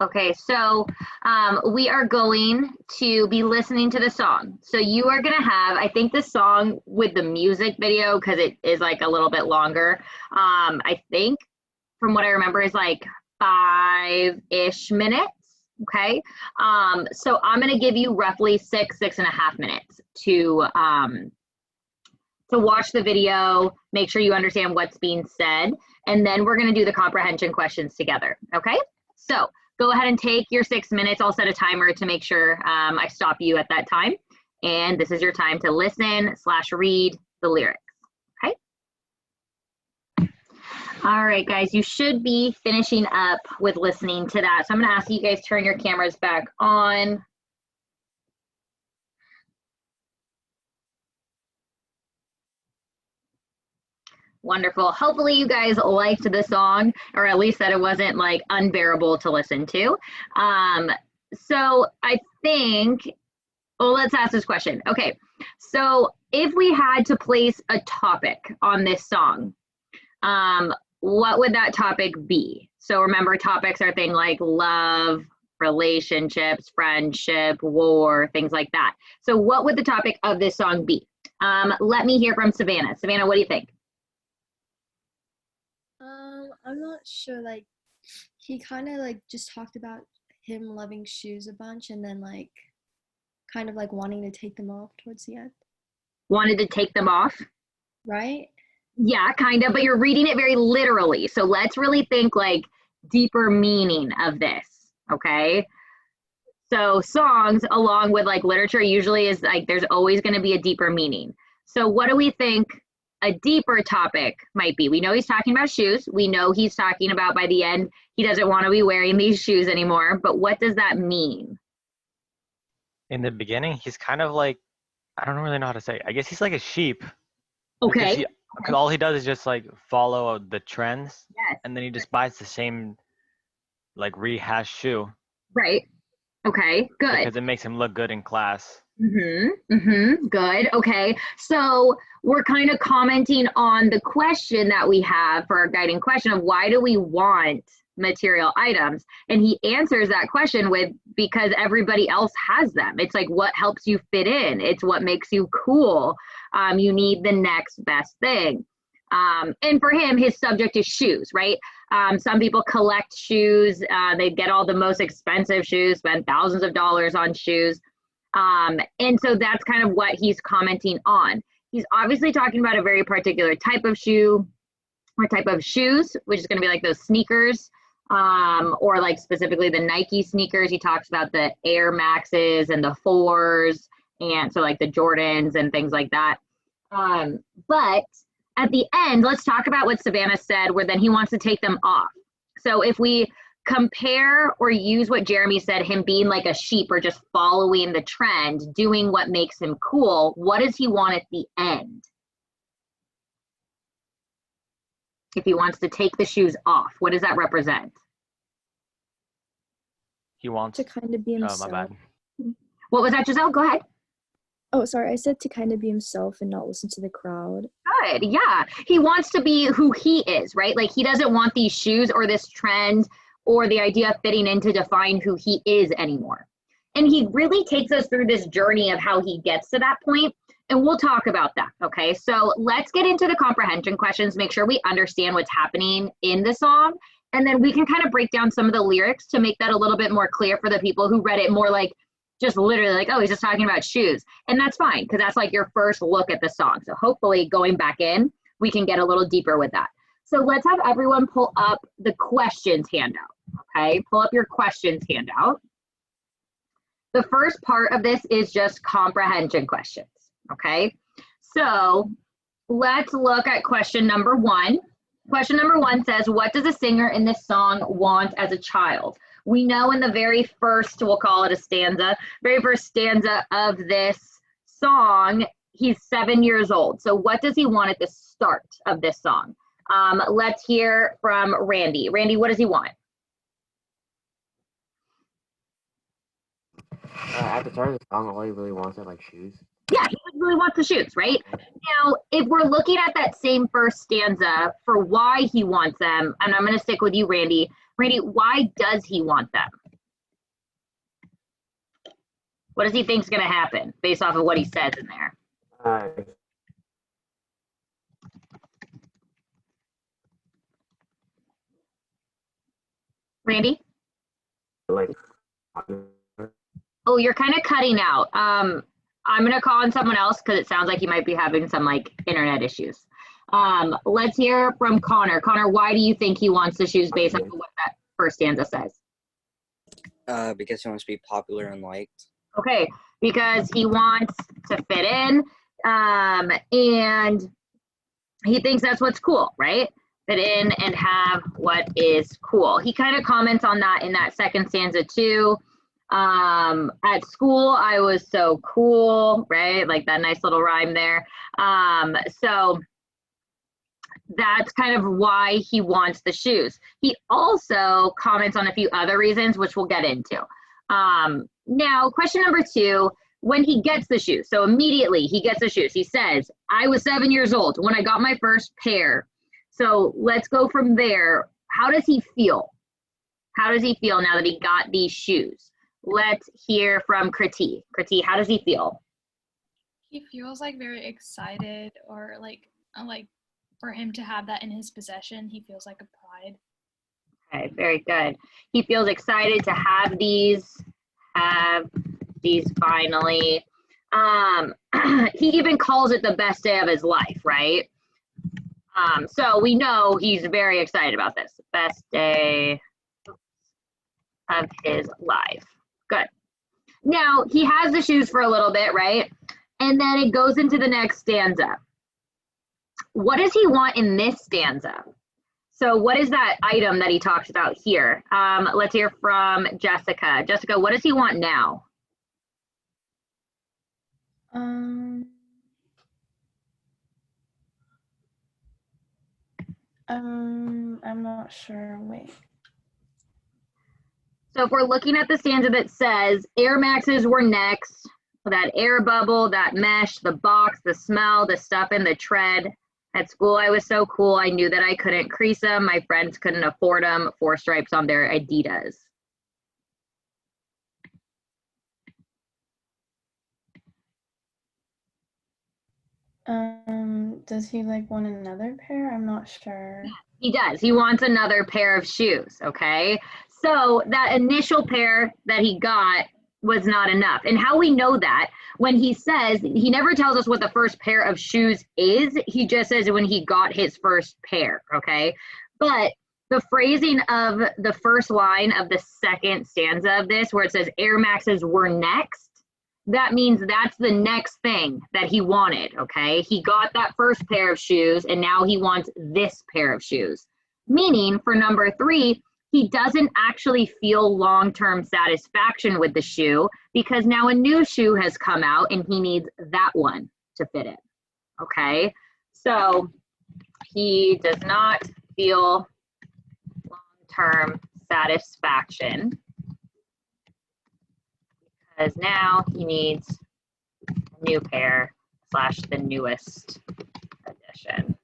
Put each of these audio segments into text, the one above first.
Okay, so we are going to be listening to the song. So you are going to have, I think the song with the music video, because it is like a little bit longer, I think from what I remember is like 5-ish minutes. Okay, so I'm going to give you roughly 6.5 minutes to watch the video, make sure you understand what's being said, and then we're going to do the comprehension questions together. Okay, so go ahead and take your 6 minutes. I'll set a timer to make sure I stop you at that time. And this is your time to listen/read the lyrics. Okay. All right, guys, you should be finishing up with listening to that. So I'm going to ask you guys turn your cameras back on. Wonderful. Hopefully you guys liked the song, or at least that it wasn't like unbearable to listen to. So I think, well, let's ask this question. Okay, so if we had to place a topic on this song, what would that topic be? So remember, topics are things like love, relationships, friendship, war, things like that. So what would the topic of this song be? Let me hear from Savannah. Savannah, what do you think? I'm not sure, like, he kind of like just talked about him loving shoes a bunch and then like kind of like wanting to take them off towards the end. Wanted to take them off? Right? Yeah, kind of, but you're reading it very literally. So let's really think like deeper meaning of this, okay? So songs along with like literature usually is like there's always going to be a deeper meaning. So what do we think a deeper topic might be? We know he's talking about shoes. We know he's talking about by the end, he doesn't want to be wearing these shoes anymore. But what does that mean? In the beginning, he's kind of like, I don't really know how to say it. I guess he's like a sheep. Okay. Because all he does is just like follow the trends. Yes. And then he just buys the same like rehashed shoe. Right. Okay, good. Because it makes him look good in class. Good. Okay. So we're kind of commenting on the question that we have for our guiding question of why do we want material items? And he answers that question with because everybody else has them. It's like what helps you fit in. It's what makes you cool. You need the next best thing. And for him, his subject is shoes, right? Some people collect shoes. They get all the most expensive shoes, spend thousands of dollars on shoes. And so that's kind of what he's commenting on. He's obviously talking about a very particular type of shoe or type of shoes, which is going to be like those sneakers, or like specifically the Nike sneakers. He talks about the Air Maxes and the 4s, and so like the Jordans and things like that. But at the end, let's talk about what Savannah said, where then he wants to take them off. So if we compare or use what Jeremy said, him being like a sheep or just following the trend, doing what makes him cool, what does he want at the end? If he wants to take the shoes off, what does that represent? He wants to kind of be himself. Oh, my bad. What was that, Giselle? Go ahead. Oh, sorry. I said to kind of be himself and not listen to the crowd. Good. Yeah. He wants to be who he is, right? Like he doesn't want these shoes or this trend or the idea of fitting in to define who he is anymore. And he really takes us through this journey of how he gets to that point, and we'll talk about that, okay? So let's get into the comprehension questions, make sure we understand what's happening in the song, and then we can kind of break down some of the lyrics to make that a little bit more clear for the people who read it more like just literally like, oh, he's just talking about shoes. And that's fine, because that's like your first look at the song. So hopefully going back in, we can get a little deeper with that. So let's have everyone pull up the questions handout, okay? Pull up your questions handout. The first part of this is just comprehension questions, okay? So let's look at question number 1. Question number 1 says, what does a singer in this song want as a child? We know in the very first, we'll call it a stanza, very first stanza of this song, he's 7 years old. So what does he want at the start of this song? Let's hear from Randy. Randy, what does he want? At the start of the song, all he really wants are like shoes. Yeah, he really wants the shoes, right? Now, if we're looking at that same first stanza for why he wants them, and I'm going to stick with you, Randy. Randy, why does he want them? What does he think's going to happen based off of what he says in there? Randy? Like, Oh, you're kind of cutting out. I'm going to call on someone else because it sounds like you might be having some like internet issues. Let's hear from Connor. Connor, why do you think he wants the shoes based on what that first stanza says? Because he wants to be popular and liked. Okay, because he wants to fit in, and he thinks that's what's cool, right? Fit in and have what is cool. He kind of comments on that in that second stanza too. At school, I was so cool, right? Like that nice little rhyme there. So that's kind of why he wants the shoes. He also comments on a few other reasons, which we'll get into. Now, question number 2, when he gets the shoes, so immediately he gets the shoes, he says, I was 7 years old when I got my first pair. So let's go from there. How does he feel? How does he feel now that he got these shoes? Let's hear from Kriti. Kriti, how does he feel? He feels like very excited, or like for him to have that in his possession, he feels like a pride. Okay, very good. He feels excited to have these finally. He even calls it the best day of his life, right? So we know he's very excited about this. Best day of his life. Good. Now, he has the shoes for a little bit, right? And then it goes into the next stanza. What does he want in this stanza? So what is that item that he talks about here? Let's hear from Jessica. Jessica, what does he want now? I'm not sure. Wait. So if we're looking at the stanza that says Air Maxes were next, that air bubble, that mesh, the box, the smell, the stuff in the tread. At school, I was so cool. I knew that I couldn't crease them. My friends couldn't afford them. 4 stripes on their Adidas. Does he like want another pair? I'm not sure. He does. He wants another pair of shoes, okay? So that initial pair that he got was not enough. And how we know that, when he says, he never tells us what the first pair of shoes is. He just says when he got his first pair, okay? But the phrasing of the first line of the second stanza of this, where it says Air Maxes were next, that means that's the next thing that he wanted, okay? He got that first pair of shoes, and now he wants this pair of shoes. Meaning, for number 3, he doesn't actually feel long-term satisfaction with the shoe because now a new shoe has come out and he needs that one to fit in, okay? So he does not feel long-term satisfaction because now he needs a new pair / the newest edition.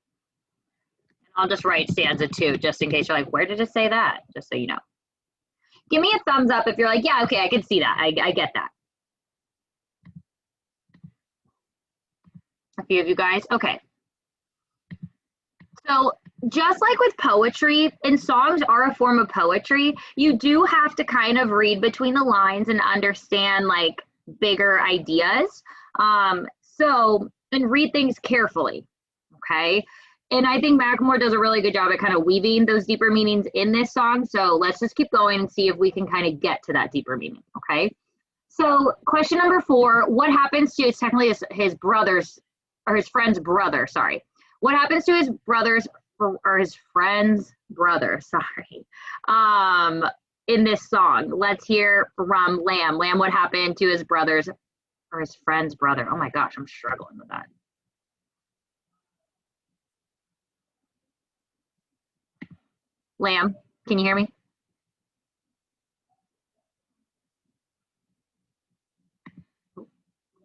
I'll just write stanza 2 just in case you're like, where did it say that? Just so you know. Give me a thumbs up if you're like, yeah, okay, I can see that. I get that. A few of you guys. Okay. So just like with poetry, and songs are a form of poetry, you do have to kind of read between the lines and understand like bigger ideas. And read things carefully, okay? And I think Macklemore does a really good job at kind of weaving those deeper meanings in this song. So let's just keep going and see if we can kind of get to that deeper meaning, okay? So question number 4, what happens to, it's technically his brother's, or his friend's brother, sorry. What happens to his brother's, or his friend's brother, sorry, in this song? Let's hear from Lamb. Lamb, what happened to his brother's, or his friend's brother? Oh my gosh, I'm struggling with that. Lamb, can you hear me?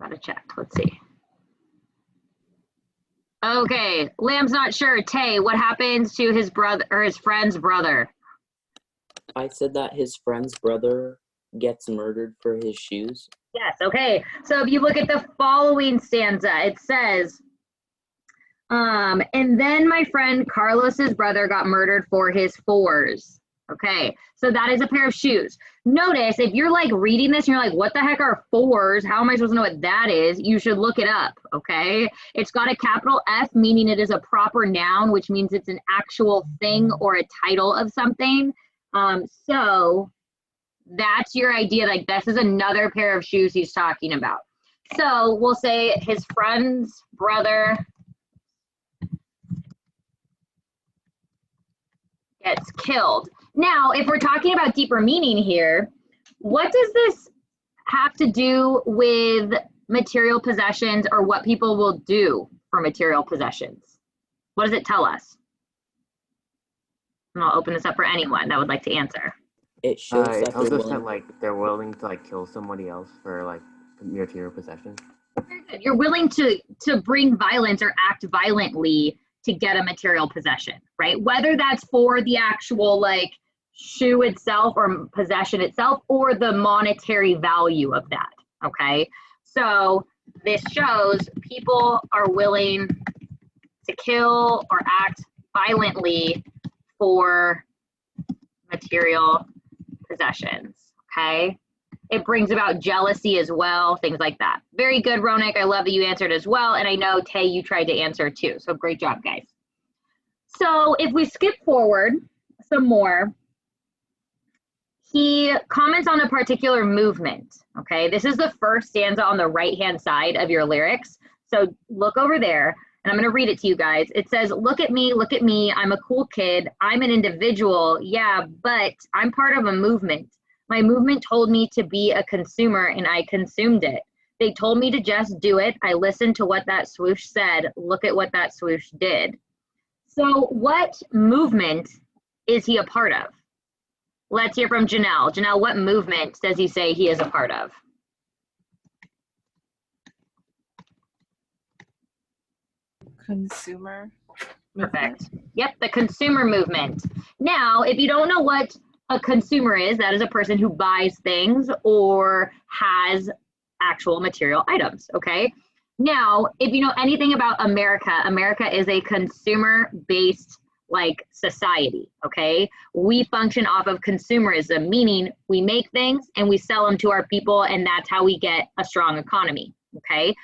Gotta check, let's see. Okay, Lamb's not sure. Tay, what happens to his brother, or his friend's brother? I said that his friend's brother gets murdered for his shoes. Yes, okay. So if you look at the following stanza, it says, and then my friend Carlos's brother got murdered for his fours. Okay, so that is a pair of shoes. Notice if you're like reading this and you're like, what the heck are fours? How am I supposed to know what that is? You should look it up, okay? It's got a capital F, meaning it is a proper noun, which means it's an actual thing or a title of something. So that's your idea. Like, this is another pair of shoes he's talking about. So we'll say his friend's brother gets killed. Now, if we're talking about deeper meaning here, what does this have to do with material possessions or what people will do for material possessions? What does it tell us? And I'll open this up for anyone that would like to answer. It shows that I'll they're just willing. that like they're willing to like kill somebody else for like material possession. Very good. You're willing to bring violence or act violently to get a material possession, right? Whether that's for the actual like shoe itself or possession itself or the monetary value of that, okay? So this shows people are willing to kill or act violently for material possessions, okay? It brings about jealousy as well, things like that. Very good, Ronak. I love that you answered as well. And I know, Tay, you tried to answer too. So great job, guys. So if we skip forward some more, he comments on a particular movement, okay? This is the first stanza on the right-hand side of your lyrics. So look over there, and I'm gonna read it to you guys. It says, look at me, I'm a cool kid. I'm an individual, yeah, but I'm part of a movement. My movement told me to be a consumer and I consumed it. They told me to just do it. I listened to what that swoosh said. Look at what that swoosh did. So what movement is he a part of? Let's hear from Janelle. Janelle, what movement does he say he is a part of? Consumer movement. Perfect. Yep, the consumer movement. Now, if you don't know what a consumer is, that is a person who buys things or has actual material items, okay? Now, if you know anything about America, America is a consumer-based like society, okay? We function off of consumerism, meaning we make things and we sell them to our people, and that's how we get a strong economy, okay?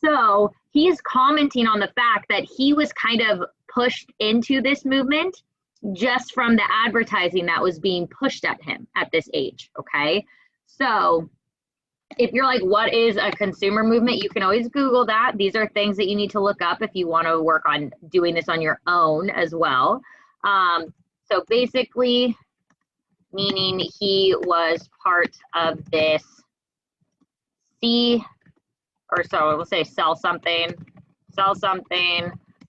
So he's commenting on the fact that he was kind of pushed into this movement just from the advertising that was being pushed at him at this age, okay? So if you're like, what is a consumer movement? You can always Google that. These are things that you need to look up if you want to work on doing this on your own as well. So basically, meaning he was part of this we'll say sell something,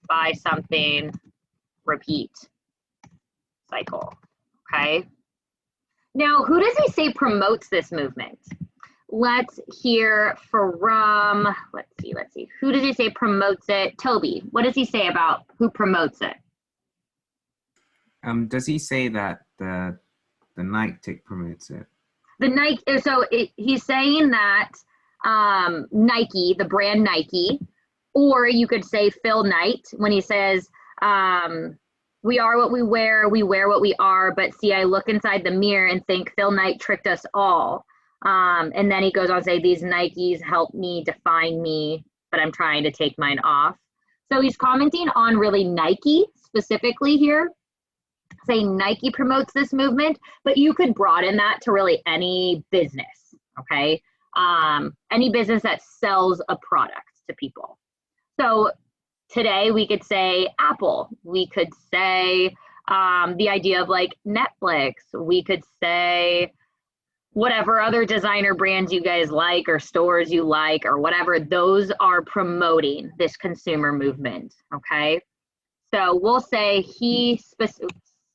buy something, repeat cycle, okay? Now, who does he say promotes this movement? Let's hear from, let's see. Who does he say promotes it? Toby, what does he say about who promotes it? Does he say that the Nike promotes it? The Nike, he's saying that Nike, the brand Nike, or you could say Phil Knight when he says, we are what we wear what we are, but see, I look inside the mirror and think Phil Knight tricked us all. And then he goes on to say, these Nikes help me define me, but I'm trying to take mine off. So he's commenting on really Nike specifically here, saying Nike promotes this movement, but you could broaden that to really any business, okay? Any business that sells a product to people. So today we could say Apple, we could say the idea of like Netflix, we could say whatever other designer brands you guys like or stores you like or whatever, those are promoting this consumer movement, okay? So we'll say he specifically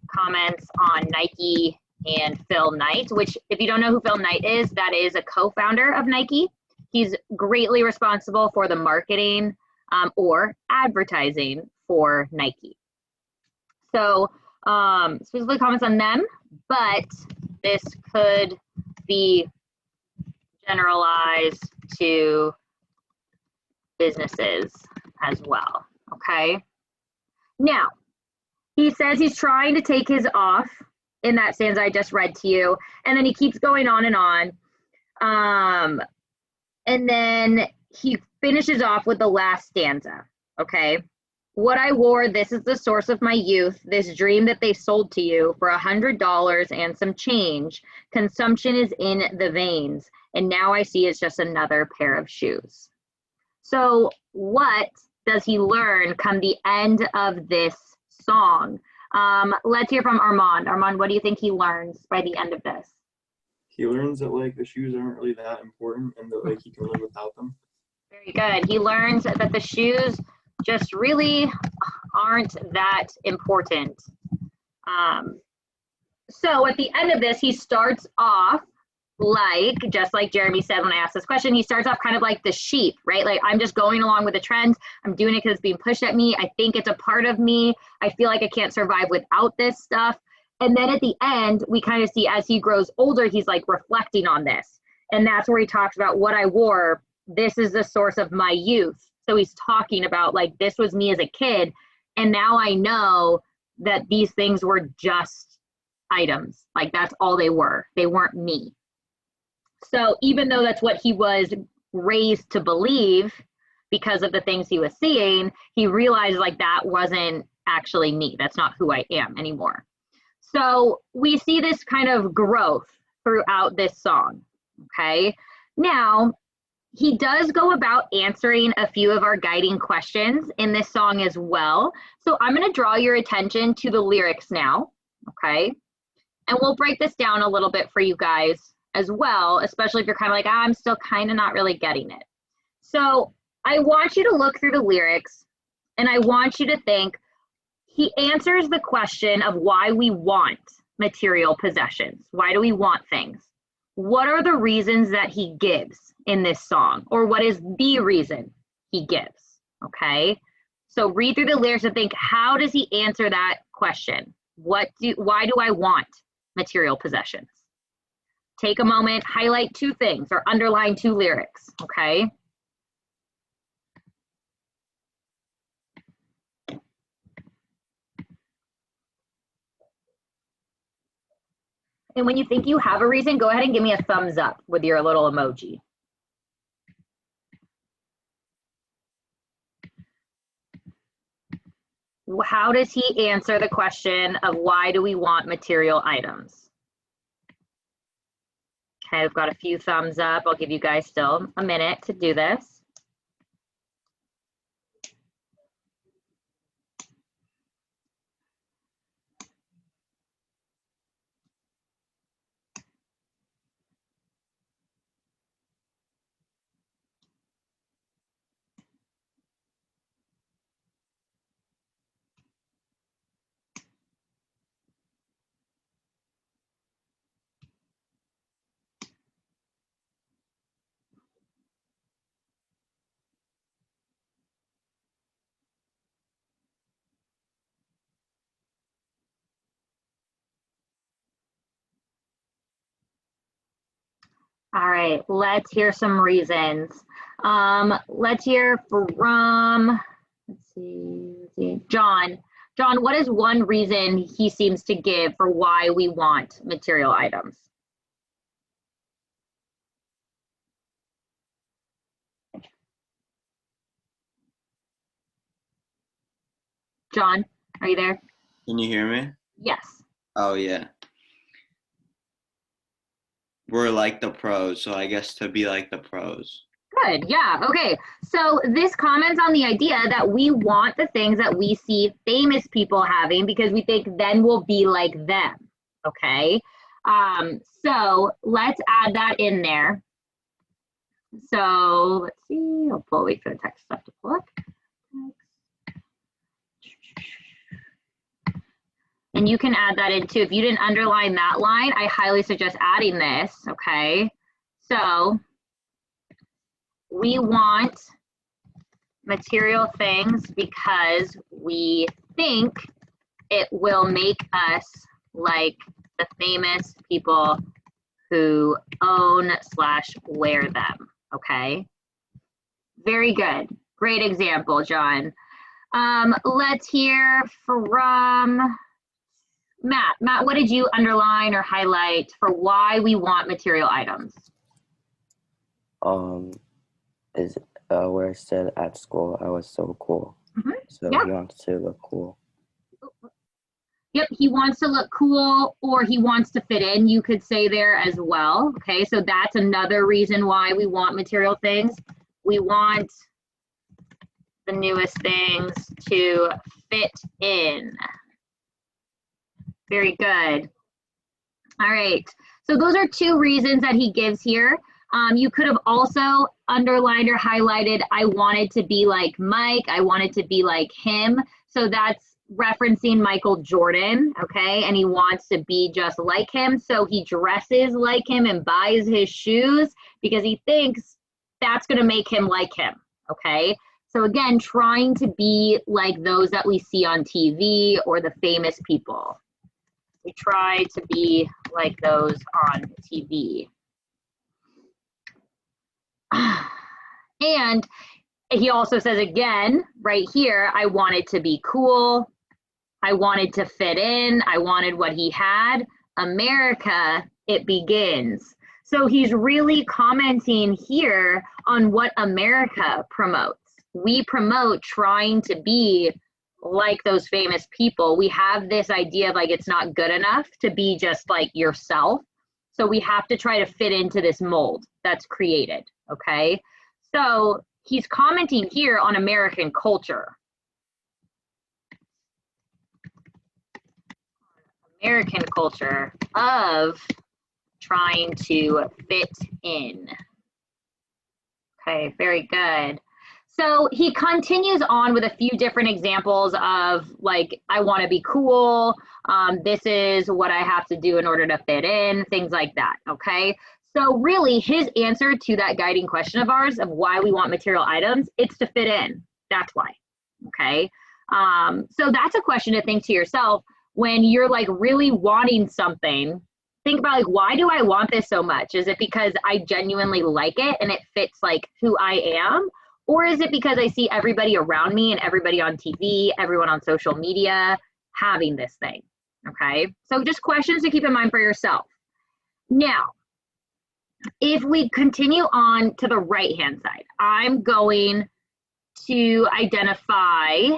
comments on Nike and Phil Knight, which if you don't know who Phil Knight is, that is a co-founder of Nike. He's greatly responsible for the marketing or advertising for Nike. So specifically comments on them, but this could be generalized to businesses as well, okay? Now, he says he's trying to take his off in that stanza I just read to you, and then he keeps going on and on. And then he finishes off with the last stanza, okay? What I wore, this is the source of my youth, this dream that they sold to you for $100 and some change. Consumption is in the veins, and now I see it's just another pair of shoes. So what does he learn come the end of this song? Let's hear from Armand. Armand, what do you think he learns by the end of this? He learns that like the shoes aren't really that important and that like he can live without them. Very good. He learns that the shoes just really aren't that important. So at the end of this, he starts off like, just like Jeremy said when I asked this question, he starts off kind of like the sheep, right? Like, I'm just going along with the trends. I'm doing it because it's being pushed at me. I think it's a part of me. I feel like I can't survive without this stuff. And then at the end, we kind of see as he grows older, he's like reflecting on this. And that's where he talks about what I wore. This is the source of my youth. So he's talking about like, this was me as a kid. And now I know that these things were just items. Like, that's all they were. They weren't me. So even though that's what he was raised to believe because of the things he was seeing, he realized like that wasn't actually me. That's not who I am anymore. So we see this kind of growth throughout this song, okay? Now, he does go about answering a few of our guiding questions in this song as well. So I'm gonna draw your attention to the lyrics now, okay? And we'll break this down a little bit for you guys as well, especially if you're kind of like, I'm still kind of not really getting it. So I want you to look through the lyrics and I want you to think, he answers the question of why we want material possessions. Why do we want things? What are the reasons that he gives in this song? Or what is the reason he gives, okay? So read through the lyrics and think, how does he answer that question? Why do I want material possessions? Take a moment, highlight two things or underline two lyrics, okay? And when you think you have a reason, go ahead and give me a thumbs up with your little emoji. How does he answer the question of why do we want material items? Okay, I've got a few thumbs up. I'll give you guys still a minute to do this. All right, let's hear some reasons. Let's hear from, let's see, John. John, what is one reason he seems to give for why we want material items? John, are you there? Can you hear me? Yes. Oh, yeah. We're like the pros, so I guess to be like the pros. Good, yeah, okay. So this comments on the idea that we want the things that we see famous people having because we think then we'll be like them, okay? So let's add that in there. So let's see, I'll wait for the text stuff to pull up. And you can add that in too. If you didn't underline that line, I highly suggest adding this, okay? So we want material things because we think it will make us like the famous people who own / wear them, okay? Very good. Great example, John. Let's hear from Matt. Matt, what did you underline or highlight for why we want material items? Is where it said at school I was so cool. So Yeah. he wants to look cool. Yep, he wants to look cool or he wants to fit in, you could say there as well. Okay, so that's another reason why we want material things. We want the newest things to fit in. Very good. All right, so those are 2 reasons that he gives here. You could have also underlined or highlighted, I wanted to be like Mike, I wanted to be like him. So that's referencing Michael Jordan, okay? And he wants to be just like him. So he dresses like him and buys his shoes because he thinks that's gonna make him like him, okay? So again, trying to be like those that we see on TV or the famous people. We try to be like those on TV. And he also says again, right here, I wanted to be cool. I wanted to fit in. I wanted what he had. America, it begins. So he's really commenting here on what America promotes. We promote trying to be like those famous people. We have this idea of like it's not good enough to be just like yourself. So we have to try to fit into this mold that's created, okay? So he's commenting here on American culture. American culture of trying to fit in. Okay, very good. So he continues on with a few different examples of like, I want to be cool. This is what I have to do in order to fit in, things like that, okay? So really his answer to that guiding question of ours of why we want material items, it's to fit in. That's why, okay? So that's a question to think to yourself when you're like really wanting something. Think about like, why do I want this so much? Is it because I genuinely like it and it fits like who I am? Or is it because I see everybody around me and everybody on TV, everyone on social media having this thing, okay? So just questions to keep in mind for yourself. Now, if we continue on to the right-hand side, I'm going to identify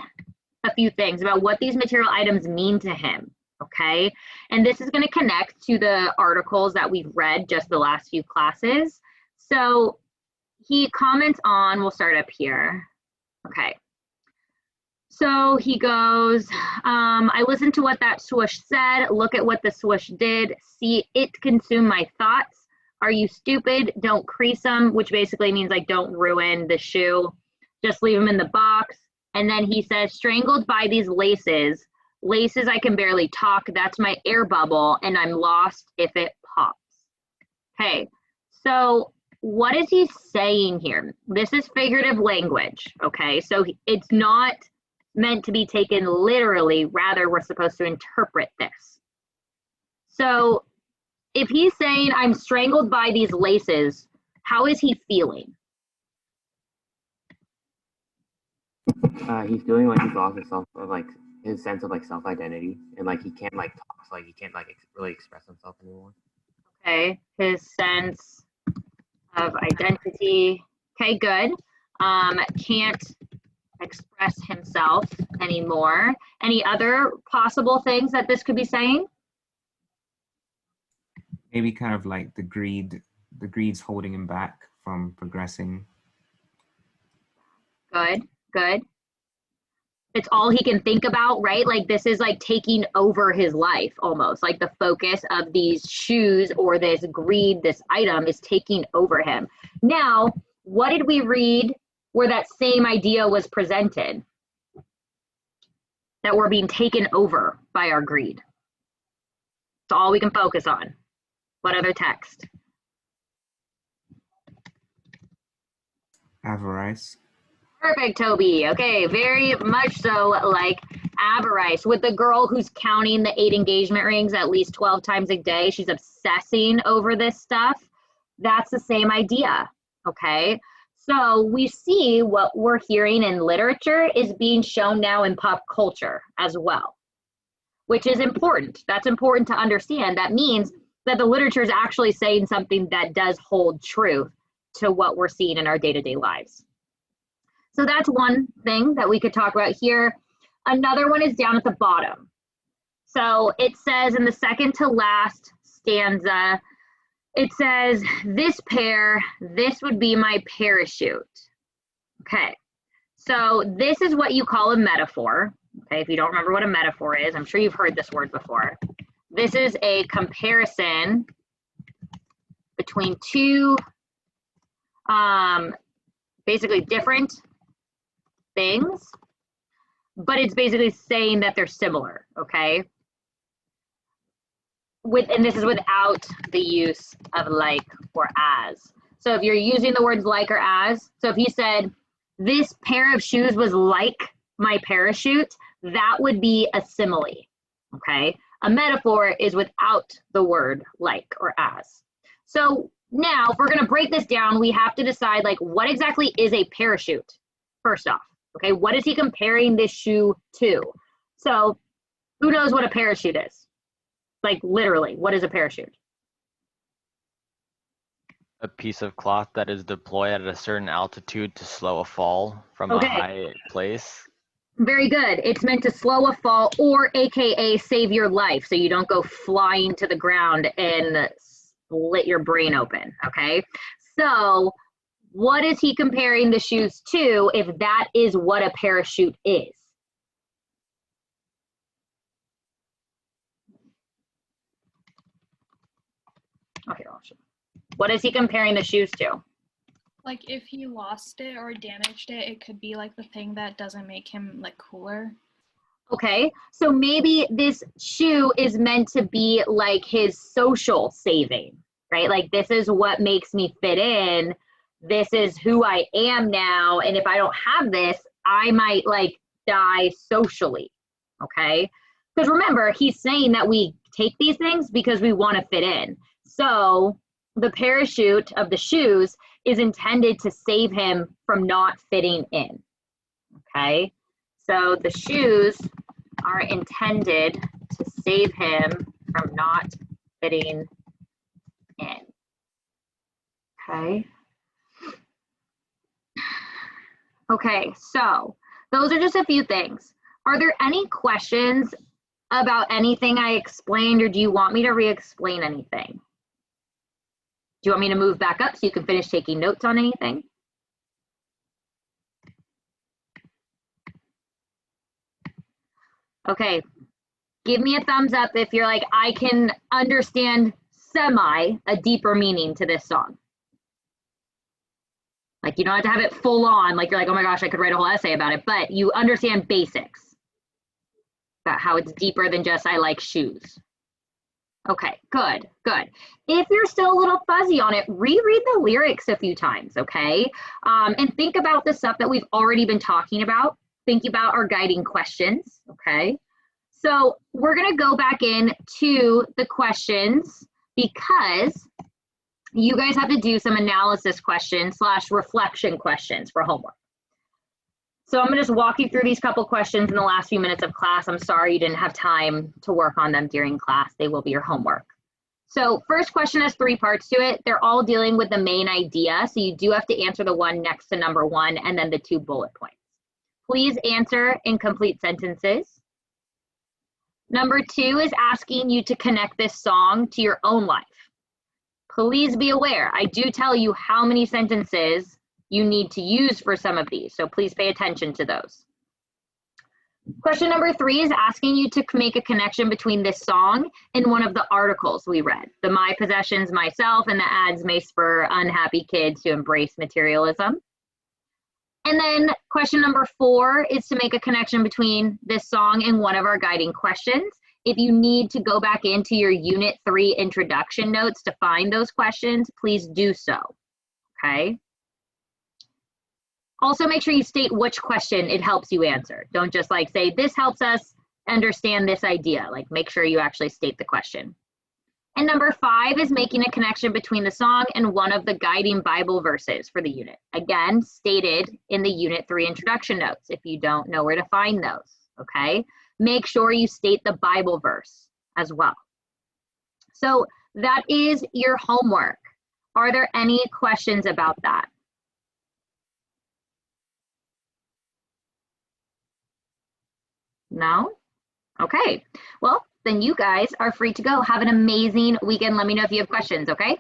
a few things about what these material items mean to him, okay? And this is going to connect to the articles that we've read just the last few classes. So he comments on, we'll start up here. Okay. So he goes, I listened to what that swoosh said. Look at what the swoosh did. See it consume my thoughts. Are you stupid? Don't crease them, which basically means like don't ruin the shoe. Just leave them in the box. And then he says, strangled by these laces. Laces, I can barely talk. That's my air bubble, and I'm lost if it pops. Okay, so what is he saying here? This is figurative language, okay? So it's not meant to be taken literally. Rather, we're supposed to interpret this. So if he's saying, I'm strangled by these laces, how is he feeling? He's feeling like he's lost himself, of like his sense of like self-identity, and like he can't like talk, so like he can't like really express himself anymore. Okay, his sense of identity. Okay, good. Can't express himself anymore. Any other possible things that this could be saying? Maybe kind of like the greed's holding him back from progressing. Good, good. It's all he can think about, right? Like this is like taking over his life almost. Like the focus of these shoes or this greed, this item is taking over him. Now, what did we read where that same idea was presented? That we're being taken over by our greed. It's all we can focus on. What other text? Avarice. Perfect, Toby. Okay, very much so like Avarice, with the girl who's counting the 8 engagement rings at least 12 times a day. She's obsessing over this stuff. That's the same idea, okay? So we see what we're hearing in literature is being shown now in pop culture as well, which is important. That's important to understand. That means that the literature is actually saying something that does hold true to what we're seeing in our day-to-day lives. So that's one thing that we could talk about here. Another one is down at the bottom. So it says in the second to last stanza, it says, this pair, this would be my parachute. Okay, so this is what you call a metaphor. Okay, if you don't remember what a metaphor is, I'm sure you've heard this word before. This is a comparison between two basically different things, but it's basically saying that they're similar, okay? And this is without the use of like or as. So if you're using the words like or as, so if you said, this pair of shoes was like my parachute, that would be a simile, okay? A metaphor is without the word like or as. So now if we're gonna break this down, we have to decide like what exactly is a parachute, first off, okay? What is he comparing this shoe to? So who knows what a parachute is? Like literally, what is a parachute? A piece of cloth that is deployed at a certain altitude to slow a fall from a Okay. high place. Very good. It's meant to slow a fall or AKA save your life so you don't go flying to the ground and split your brain open, okay? So what is he comparing the shoes to if that is what a parachute is? Okay, what is he comparing the shoes to? Like if he lost it or damaged it, it could be like the thing that doesn't make him like cooler. Okay, so maybe this shoe is meant to be like his social saving, right? Like this is what makes me fit in. This is who I am now. And if I don't have this, I might like die socially, okay? Because remember, he's saying that we take these things because we want to fit in. So the parachute of the shoes is intended to save him from not fitting in, okay? So the shoes are intended to save him from not fitting in, okay? Okay, so those are just a few things. Are there any questions about anything I explained, or do you want me to re-explain anything? Do you want me to move back up so you can finish taking notes on anything? Okay, give me a thumbs up if you're like, I can understand a deeper meaning to this song. Like you don't have to have it full on, like you're like, oh my gosh, I could write a whole essay about it, but you understand basics about how it's deeper than just I like shoes. Okay, good, good. If you're still a little fuzzy on it, reread the lyrics a few times, okay? And think about the stuff that we've already been talking about. Think about our guiding questions, okay? So we're gonna go back in to the questions because you guys have to do some analysis questions / reflection questions for homework. So I'm gonna just walk you through these couple questions in the last few minutes of class. I'm sorry you didn't have time to work on them during class. They will be your homework. So first question has 3 parts to it. They're all dealing with the main idea. So you do have to answer the one next to number 1 and then the 2 bullet points. Please answer in complete sentences. Number 2 is asking you to connect this song to your own life. Please be aware, I do tell you how many sentences you need to use for some of these, so please pay attention to those. Question number 3 is asking you to make a connection between this song and one of the articles we read, the My Possessions, Myself, and the ads may spur unhappy kids to embrace materialism. And then question number 4 is to make a connection between this song and one of our guiding questions. If you need to go back into your Unit 3 introduction notes to find those questions, please do so, okay? Also make sure you state which question it helps you answer. Don't just like say, this helps us understand this idea. Like make sure you actually state the question. And number 5 is making a connection between the song and one of the guiding Bible verses for the unit. Again, stated in the Unit 3 introduction notes if you don't know where to find those, okay? Make sure you state the Bible verse as well. So that is your homework. Are there any questions about that? No? Okay. Well, then you guys are free to go. Have an amazing weekend. Let me know if you have questions, okay?